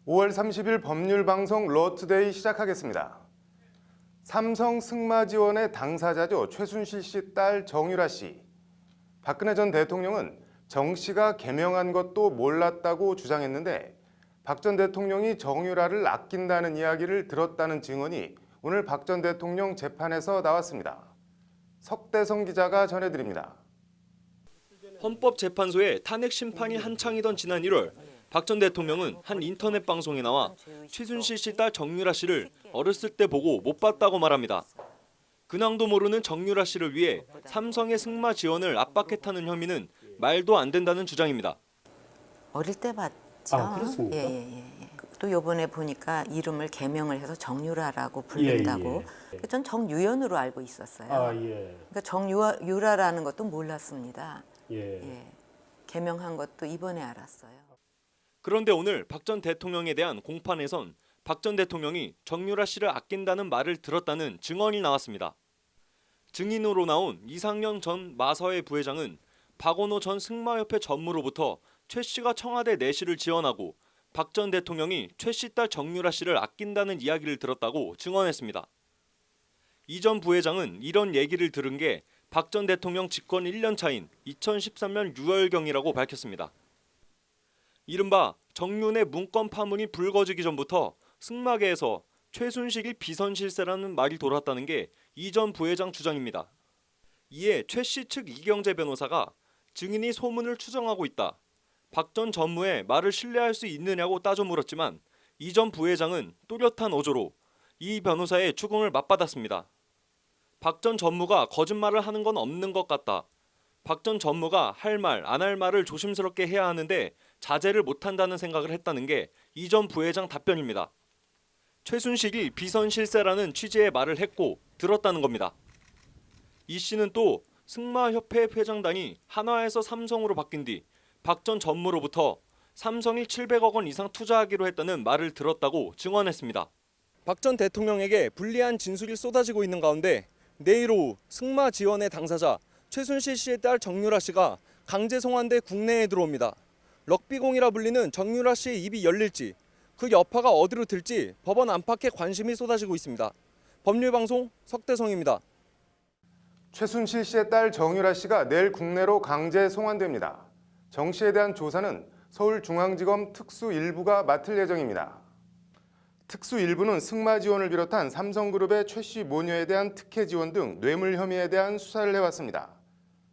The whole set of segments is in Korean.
5월 30일 법률방송 로투데이 시작하겠습니다. 삼성 승마 지원의 당사자죠. 최순실 씨 딸 정유라 씨. 박근혜 전 대통령은 정 씨가 개명한 것도 몰랐다고 주장했는데 박 전 대통령이 정유라를 아낀다는 이야기를 들었다는 증언이 오늘 박 전 대통령 재판에서 나왔습니다. 석대성 기자가 전해드립니다. 헌법재판소의 탄핵 심판이 한창이던 지난 1월 박 전 대통령은 한 인터넷 방송에 나와 최순실 씨 딸 정유라 씨를 어렸을 때 보고 못 봤다고 말합니다. 근황도 모르는 정유라 씨를 위해 삼성의 승마 지원을 압박했다는 혐의는 말도 안 된다는 주장입니다. 어릴 때 봤죠. 그렇습니까? 예. 또 요번에 보니까 이름을 개명을 해서 정유라라고 부른다고. 전 정유연으로 알고 있었어요. 그러니까 정유라라는 것도 몰랐습니다. 개명한 것도 이번에 알았어요. 그런데 오늘 박 전 대통령에 대한 공판에선 박 전 대통령이 정유라 씨를 아낀다는 말을 들었다는 증언이 나왔습니다. 증인으로 나온 이상년 전 마서회 부회장은 박원호 전 승마협회 전무로부터 최 씨가 청와대 내실을 지원하고 박 전 대통령이 최 씨 딸 정유라 씨를 아낀다는 이야기를 들었다고 증언했습니다. 이 전 부회장은 이런 얘기를 들은 게 박 전 대통령 집권 1년 차인 2013년 6월경이라고 밝혔습니다. 이른바 정윤의 문건 파문이 불거지기 전부터 승마계에서 최순실이 비선실세라는 말이 돌았다는 게 이 전 부회장 주장입니다. 이에 최 씨 측 이경재 변호사가 증인이 소문을 추정하고 있다. 박 전 전무의 말을 신뢰할 수 있느냐고 따져 물었지만 이 전 부회장은 또렷한 어조로 이 변호사의 추궁을 맞받았습니다. 박 전 전무가 거짓말을 하는 건 없는 것 같다. 박 전 전무가 할 말, 안 할 말을 조심스럽게 해야 하는데 자제를 못한다는 생각을 했다는 게 이 전 부회장 답변입니다. 최순실이 비선실세라는 취지의 말을 했고 들었다는 겁니다. 이 씨는 또 승마협회 회장단이 한화에서 삼성으로 바뀐 뒤 박 전 전무로부터 삼성이 700억 원 이상 투자하기로 했다는 말을 들었다고 증언했습니다. 박 전 대통령에게 불리한 진술이 쏟아지고 있는 가운데 내일 오후 승마 지원의 당사자 최순실 씨의 딸 정유라 씨가 강제 송환돼 국내에 들어옵니다. 럭비공이라 불리는 정유라 씨의 입이 열릴지 그 여파가 어디로 튈지 법원 안팎에 관심이 쏟아지고 있습니다. 법률방송 석대성입니다. 최순실 씨의 딸 정유라 씨가 내일 국내로 강제 송환됩니다. 정 씨에 대한 조사는 서울중앙지검 특수 1부가 맡을 예정입니다. 특수 1부는 승마 지원을 비롯한 삼성그룹의 최 씨 모녀에 대한 특혜 지원 등 뇌물 혐의에 대한 수사를 해왔습니다.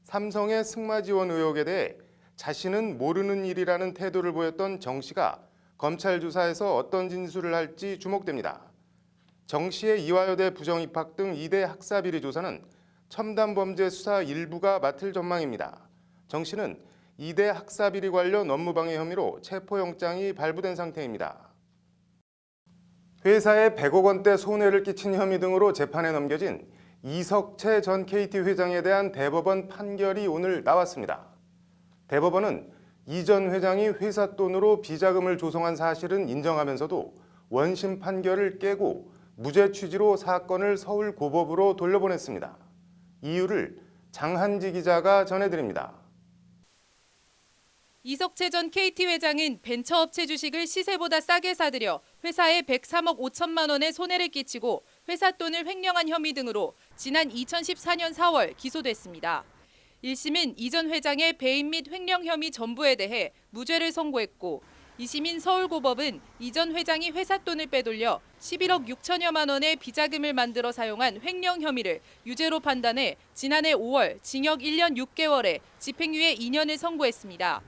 삼성의 승마 지원 의혹에 대해 자신은 모르는 일이라는 태도를 보였던 정 씨가 검찰 조사에서 어떤 진술을 할지 주목됩니다. 정 씨의 이화여대 부정입학 등 2대 학사비리 조사는 첨단범죄 수사 1부가 맡을 전망입니다. 정 씨는 2대 학사비리 관련 업무방해 혐의로 체포영장이 발부된 상태입니다. 회사에 100억 원대 손해를 끼친 혐의 등으로 재판에 넘겨진 이석채 전 KT 회장에 대한 대법원 판결이 오늘 나왔습니다. 대법원은 이 전 회장이 회사 돈으로 비자금을 조성한 사실은 인정하면서도 원심 판결을 깨고 무죄 취지로 사건을 서울고법으로 돌려보냈습니다. 이유를 장한지 기자가 전해드립니다. 이석채 전 KT 회장은 벤처업체 주식을 시세보다 싸게 사들여 회사에 103억 5천만 원의 손해를 끼치고 회사 돈을 횡령한 혐의 등으로 지난 2014년 4월 기소됐습니다. 1심은 이 전 회장의 배임 및 횡령 혐의 전부에 대해 무죄를 선고했고 2심인 서울고법은 이 전 회장이 회사 돈을 빼돌려 11억 6천여만 원의 비자금을 만들어 사용한 횡령 혐의를 유죄로 판단해 지난해 5월 징역 1년 6개월에 집행유예 2년을 선고했습니다.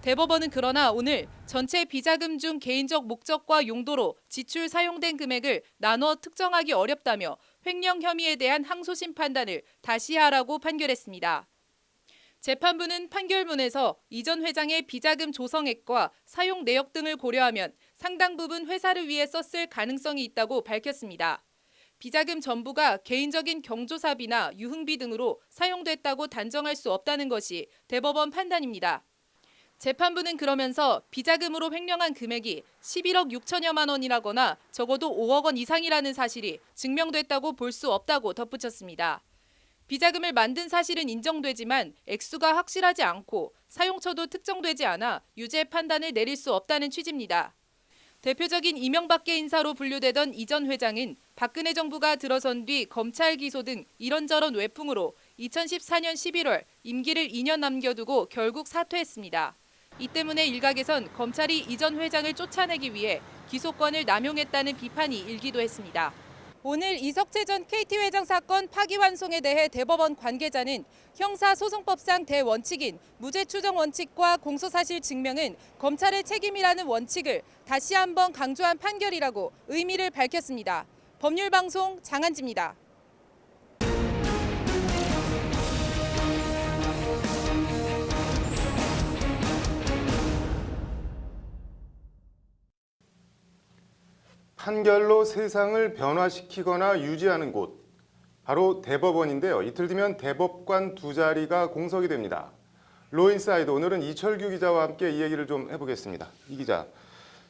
대법원은 그러나 오늘 전체 비자금 중 개인적 목적과 용도로 지출 사용된 금액을 나눠 특정하기 어렵다며 횡령 혐의에 대한 항소심 판단을 다시 하라고 판결했습니다. 재판부는 판결문에서 이 전 회장의 비자금 조성액과 사용 내역 등을 고려하면 상당 부분 회사를 위해 썼을 가능성이 있다고 밝혔습니다. 비자금 전부가 개인적인 경조사비나 유흥비 등으로 사용됐다고 단정할 수 없다는 것이 대법원 판단입니다. 재판부는 그러면서 비자금으로 횡령한 금액이 11억 6천여만 원이라거나 적어도 5억 원 이상이라는 사실이 증명됐다고 볼 수 없다고 덧붙였습니다. 비자금을 만든 사실은 인정되지만 액수가 확실하지 않고 사용처도 특정되지 않아 유죄 판단을 내릴 수 없다는 취지입니다. 대표적인 이명박계 인사로 분류되던 이 전 회장은 박근혜 정부가 들어선 뒤 검찰 기소 등 이런저런 외풍으로 2014년 11월 임기를 2년 남겨두고 결국 사퇴했습니다. 이 때문에 일각에선 검찰이 이 전 회장을 쫓아내기 위해 기소권을 남용했다는 비판이 일기도 했습니다. 오늘 이석채 전 KT 회장 사건 파기환송에 대해 대법원 관계자는 형사소송법상 대원칙인 무죄 추정 원칙과 공소사실 증명은 검찰의 책임이라는 원칙을 다시 한번 강조한 판결이라고 의미를 밝혔습니다. 법률방송 장한지입니다. 판결로 세상을 변화시키거나 유지하는 곳, 바로 대법원인데요. 이틀 뒤면 대법관 두 자리가 공석이 됩니다. 로인사이드 오늘은 이철규 기자와 함께 이 얘기를 좀 해보겠습니다. 이 기자,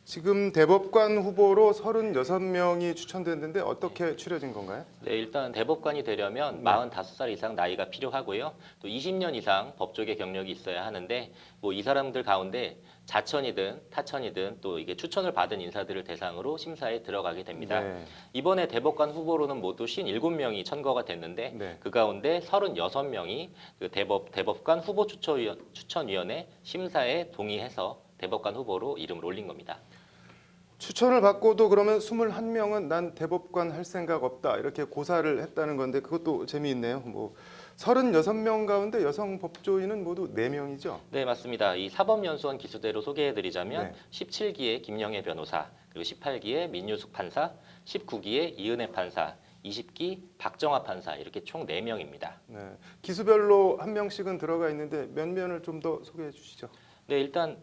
지금 대법관 후보로 36명이 추천됐는데 어떻게 추려진 건가요? 네, 일단 대법관이 되려면 45살 이상 나이가 필요하고요. 또 20년 이상 법조계 경력이 있어야 하는데 뭐 이 사람들 가운데 자천이든 타천이든 또 이게 추천을 받은 인사들을 대상으로 심사에 들어가게 됩니다. 네. 이번에 대법관 후보로는 모두 57명이 천거가 됐는데 네. 그 가운데 36명이 그 대법관 후보 추천위원회 심사에 동의해서 대법관 후보로 이름을 올린 겁니다. 추천을 받고도 그러면 21명은 난 대법관 할 생각 없다 이렇게 고사를 했다는 건데 그것도 재미있네요. 뭐 36명 가운데 여성 법조인은 모두 4명이죠? 네, 맞습니다. 이 사법연수원 기수대로 소개해드리자면 네. 17기의 김영애 변호사, 그리고 18기의 민유숙 판사, 19기의 이은혜 판사, 20기 박정화 판사 이렇게 총 4명입니다. 네. 기수별로 한 명씩은 들어가 있는데 몇 면을 좀 더 소개해 주시죠. 네, 일단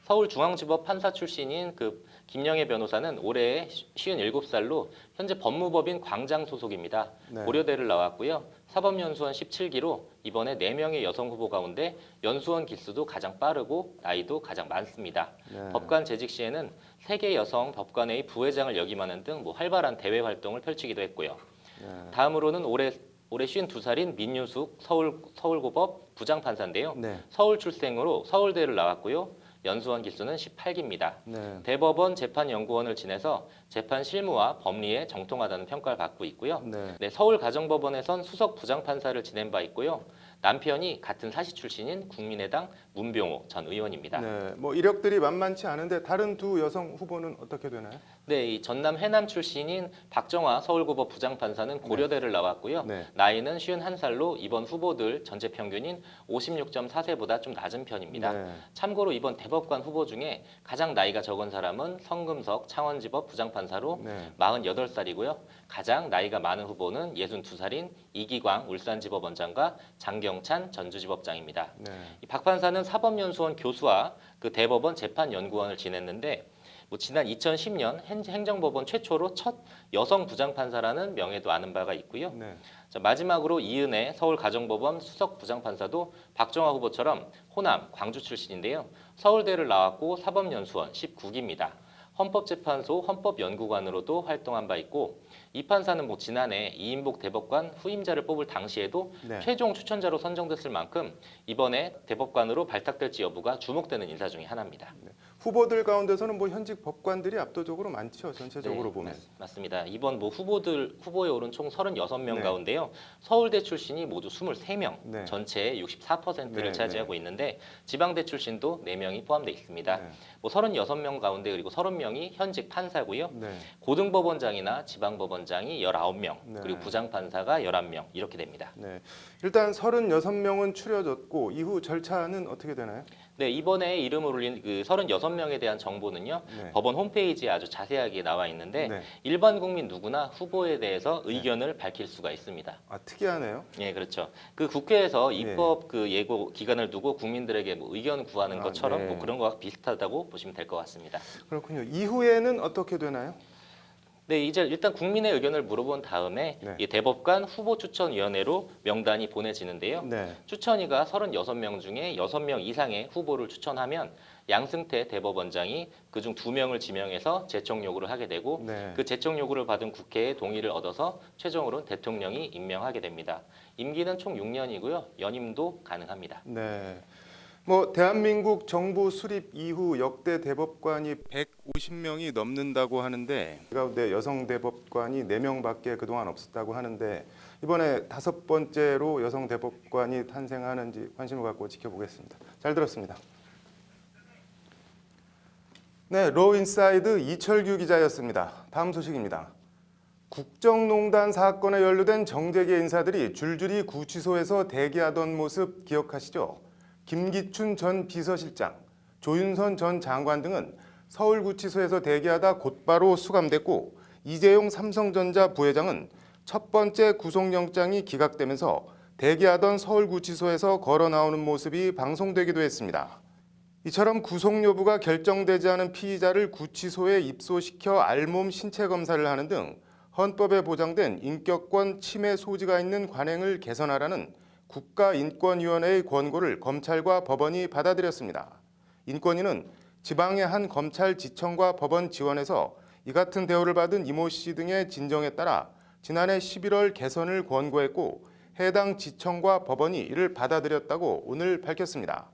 서울중앙지법 판사 출신인 그 김영애 변호사는 올해 57살로 현재 법무법인 광장 소속입니다. 네. 고려대를 나왔고요. 사법연수원 17기로 이번에 4명의 여성 후보 가운데 연수원 기수도 가장 빠르고 나이도 가장 많습니다. 네. 법관 재직 시에는 세계 여성 법관회의 부회장을 역임하는 등 뭐 활발한 대외 활동을 펼치기도 했고요. 네. 다음으로는 올해 52살인 민유숙 서울고법 부장판사인데요. 네. 서울 출생으로 서울대를 나왔고요. 연수원 기수는 18기입니다. 네. 대법원 재판연구원을 지내서 재판 실무와 법리에 정통하다는 평가를 받고 있고요. 네. 네, 서울가정법원에선 수석 부장판사를 지낸 바 있고요. 남편이 같은 사시 출신인 국민의당 문병호 전 의원입니다. 네. 뭐 이력들이 만만치 않은데 다른 두 여성 후보는 어떻게 되나요? 네, 이 전남 해남 출신인 박정화 서울고법 부장판사는 고려대를 나왔고요. 네. 나이는 51살로 이번 후보들 전체 평균인 56.4세보다 좀 낮은 편입니다. 네. 참고로 이번 대법관 후보 중에 가장 나이가 적은 사람은 성금석 창원지법 부장판사로 네. 48살이고요. 가장 나이가 많은 후보는 62살인 이기광 울산지법 원장과 장경찬 전주지법장입니다. 네. 이 박 판사는 사법연수원 교수와 그 대법원 재판연구원을 지냈는데 뭐 지난 2010년 행정법원 최초로 첫 여성 부장판사라는 명예도 아는 바가 있고요. 네. 자, 마지막으로 이은혜 서울가정법원 수석 부장판사도 박정화 후보처럼 호남, 광주 출신인데요. 서울대를 나왔고 사법연수원 19기입니다. 헌법재판소 헌법연구관으로도 활동한 바 있고 이 판사는 뭐 지난해 이인복 대법관 후임자를 뽑을 당시에도 네. 최종 추천자로 선정됐을 만큼 이번에 대법관으로 발탁될지 여부가 주목되는 인사 중에 하나입니다. 후보들 가운데서는 뭐 현직 법관들이 압도적으로 많죠. 전체적으로 네, 보면. 맞습니다. 이번 뭐 후보에 오른 총 36명 네. 가운데요. 서울대 출신이 모두 23명, 네. 전체의 64%를 네, 차지하고 있는데 지방대 출신도 4명이 포함되어 있습니다. 네. 뭐 36명 가운데 그리고 30명이 현직 판사고요. 네. 고등법원장이나 지방법원장이 19명, 네. 그리고 부장판사가 11명 이렇게 됩니다. 네. 일단 36명은 추려졌고 이후 절차는 어떻게 되나요? 네, 이번에 이름을 올린 그 36명에 대한 정보는요. 네. 법원 홈페이지에 아주 자세하게 나와 있는데 네. 일반 국민 누구나 후보에 대해서 의견을 밝힐 수가 있습니다. 아, 특이하네요. 예, 그렇죠. 그 국회에서 입법 그 예고 기간을 두고 국민들에게 뭐 의견 구하는 아, 것처럼 네. 뭐 그런 거와 비슷하다고 보시면 될 것 같습니다. 그렇군요. 이후에는 어떻게 되나요? 네, 이제 일단 국민의 의견을 물어본 다음에 네. 이 대법관 후보 추천위원회로 명단이 보내지는데요. 네. 추천위가 36명 중에 6명 이상의 후보를 추천하면 양승태 대법원장이 그중 2명을 지명해서 제청 요구를 하게 되고 네. 그 제청 요구를 받은 국회의 동의를 얻어서 최종으로 대통령이 임명하게 됩니다. 임기는 총 6년이고요. 연임도 가능합니다. 네. 대한민국 정부 수립 이후 역대 대법관이 150명이 넘는다고 하는데 그 가운데 여성 대법관이 4명밖에 그동안 없었다고 하는데 이번에 5번째로 여성 대법관이 탄생하는지 관심을 갖고 지켜보겠습니다. 잘 들었습니다. 네, 로인사이드 이철규 기자였습니다. 다음 소식입니다. 국정농단 사건에 연루된 정재계 인사들이 줄줄이 구치소에서 대기하던 모습 기억하시죠? 김기춘 전 비서실장, 조윤선 전 장관 등은 서울구치소에서 대기하다 곧바로 수감됐고 이재용 삼성전자 부회장은 첫 번째 구속영장이 기각되면서 대기하던 서울구치소에서 걸어 나오는 모습이 방송되기도 했습니다. 이처럼 구속 여부가 결정되지 않은 피의자를 구치소에 입소시켜 알몸 신체 검사를 하는 등 헌법에 보장된 인격권 침해 소지가 있는 관행을 개선하라는 국가인권위원회의 권고를 검찰과 법원이 받아들였습니다. 인권위는 지방의 한 검찰지청과 법원 지원에서 이 같은 대우를 받은 이모 씨 등의 진정에 따라 지난해 11월 개선을 권고했고 해당 지청과 법원이 이를 받아들였다고 오늘 밝혔습니다.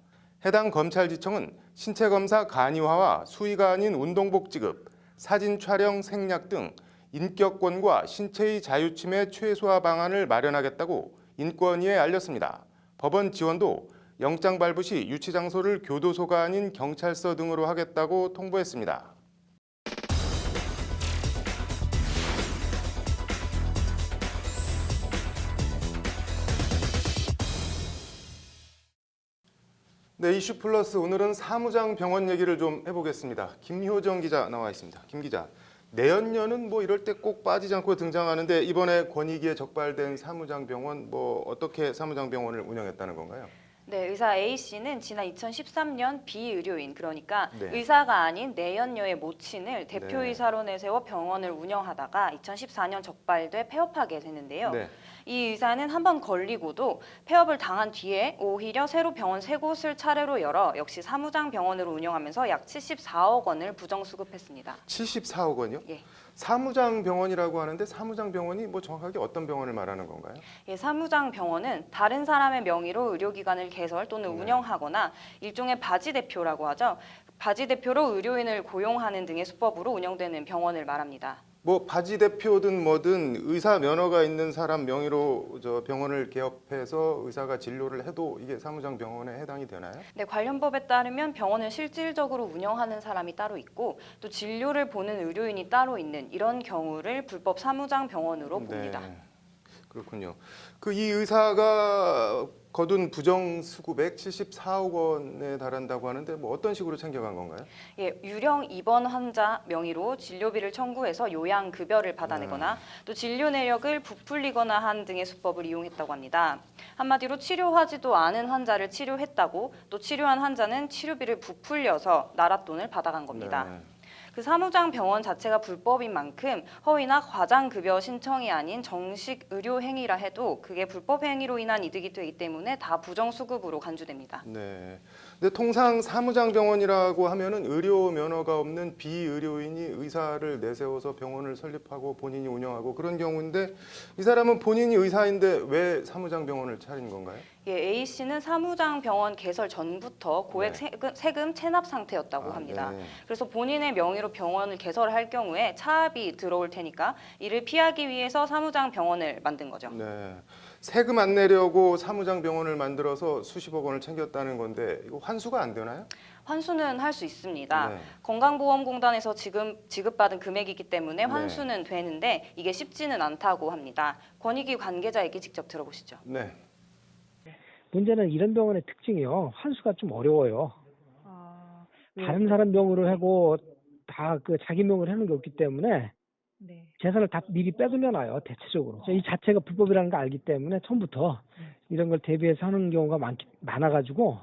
해당 검찰지청은 신체검사 간이화와 수의가 아닌 운동복 지급, 사진 촬영 생략 등 인격권과 신체의 자유침해 최소화 방안을 마련하겠다고 인권위에 알렸습니다. 법원 지원도 영장 발부 시 유치 장소를 교도소가 아닌 경찰서 등으로 하겠다고 통보했습니다. 네, 이슈 플러스 오늘은 사무장 병원 얘기를 좀 해보겠습니다. 김효정 기자 나와 있습니다. 김 기자, 내연녀는 이럴 때 꼭 빠지지 않고 등장하는데 이번에 권익위에 적발된 사무장 병원 어떻게 사무장 병원을 운영했다는 건가요? 네, 의사 A씨는 지난 2013년 비의료인, 그러니까 네. 의사가 아닌 내연녀의 모친을 대표이사로 내세워 병원을 운영하다가 2014년 적발돼 폐업하게 됐는데요. 네. 이 의사는 한번 걸리고도 폐업을 당한 뒤에 오히려 새로 병원 3곳을 차례로 열어 역시 사무장 병원으로 운영하면서 약 74억 원을 부정수급했습니다. 74억 원이요? 예. 사무장 병원이라고 하는데 사무장 병원이 정확하게 어떤 병원을 말하는 건가요? 예, 사무장 병원은 다른 사람의 명의로 의료기관을 개설 또는 운영하거나 일종의 바지 대표라고 하죠. 바지 대표로 의료인을 고용하는 등의 수법으로 운영되는 병원을 말합니다. 바지 대표든 뭐든 의사 면허가 있는 사람 명의로 병원을 개업해서 의사가 진료를 해도 이게 사무장 병원에 해당이 되나요? 네, 관련 법에 따르면 병원을 실질적으로 운영하는 사람이 따로 있고 또 진료를 보는 의료인이 따로 있는 이런 경우를 불법 사무장 병원으로 봅니다. 네, 그렇군요. 이 의사가 거둔 부정 수급액 74억 원에 달한다고 하는데 어떤 식으로 챙겨간 건가요? 예, 유령 입원 환자 명의로 진료비를 청구해서 요양 급여를 받아내거나 또 진료 내역을 부풀리거나 한 등의 수법을 이용했다고 합니다. 한마디로 치료하지도 않은 환자를 치료했다고 또 치료한 환자는 치료비를 부풀려서 나라 돈을 받아간 겁니다. 네. 그 사무장 병원 자체가 불법인 만큼 허위나 과장급여 신청이 아닌 정식 의료 행위라 해도 그게 불법 행위로 인한 이득이 되기 때문에 다 부정수급으로 간주됩니다. 네. 근데 통상 사무장 병원이라고 하면은 의료 면허가 없는 비의료인이 의사를 내세워서 병원을 설립하고 본인이 운영하고 그런 경우인데 이 사람은 본인이 의사인데 왜 사무장 병원을 차린 건가요? 예, A 씨는 사무장 병원 개설 전부터 고액 세금 체납 상태였다고 합니다. 네. 그래서 본인의 명의로 병원을 개설할 경우에 차압이 들어올 테니까 이를 피하기 위해서 사무장 병원을 만든 거죠. 네. 세금 안 내려고 사무장 병원을 만들어서 수십억 원을 챙겼다는 건데 이거 환수가 안 되나요? 환수는 할 수 있습니다. 네. 건강보험공단에서 지금 지급받은 금액이기 때문에 네. 환수는 되는데 이게 쉽지는 않다고 합니다. 권익위 관계자에게 직접 들어보시죠. 네. 문제는 이런 병원의 특징이요. 환수가 좀 어려워요. 다른 사람 명으로 하고 다 자기 명으로 하는 게 없기 때문에 재산을 다 미리 빼돌려놔요. 대체적으로. 이 자체가 불법이라는 걸 알기 때문에 처음부터 이런 걸 대비해서 하는 경우가 많아가지고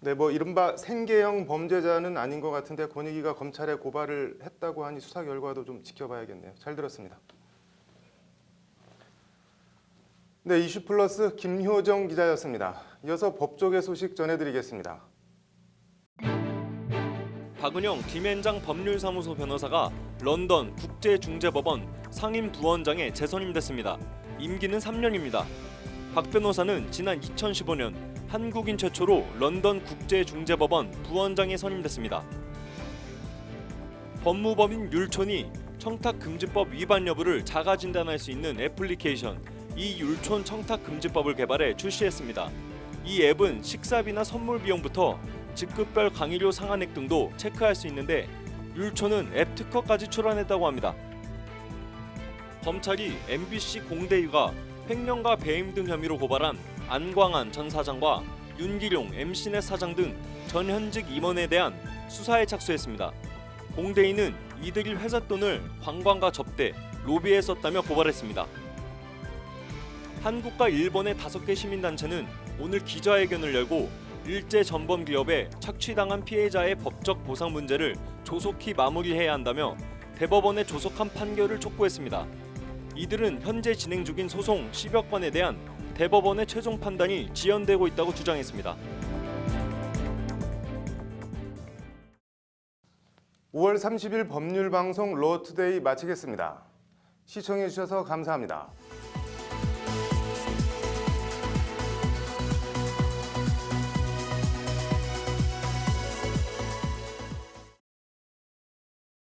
네, 이른바 생계형 범죄자는 아닌 것 같은데 권익위가 검찰에 고발을 했다고 하니 수사 결과도 좀 지켜봐야겠네요. 잘 들었습니다. 네, 이슈 플러스 김효정 기자였습니다. 이어서 법조계 소식 전해드리겠습니다. 박은영 김앤장 법률사무소 변호사가 런던 국제중재법원 상임부원장에 재선임됐습니다. 임기는 3년입니다. 박 변호사는 지난 2015년 한국인 최초로 런던 국제중재법원 부원장에 선임됐습니다. 법무법인 율촌이 청탁금지법 위반 여부를 자가 진단할 수 있는 애플리케이션 이 율촌 청탁금지법을 개발해 출시했습니다. 이 앱은 식사비나 선물 비용부터 직급별 강의료 상한액 등도 체크할 수 있는데 율촌은 앱 특허까지 출원했다고 합니다. 검찰이 MBC 공대위가 횡령과 배임 등 혐의로 고발한 안광한 전 사장과 윤기룡 MC넷 사장 등 전 현직 임원에 대한 수사에 착수했습니다. 공대위는 이들이 회사 돈을 관광과 접대, 로비에 썼다며 고발했습니다. 한국과 일본의 5개 시민단체는 오늘 기자회견을 열고 일제 전범 기업에 착취당한 피해자의 법적 보상 문제를 조속히 마무리해야 한다며 대법원에 조속한 판결을 촉구했습니다. 이들은 현재 진행 중인 소송 10여 건에 대한 대법원의 최종 판단이 지연되고 있다고 주장했습니다. 5월 30일 법률방송 로투데이 마치겠습니다. 시청해주셔서 감사합니다.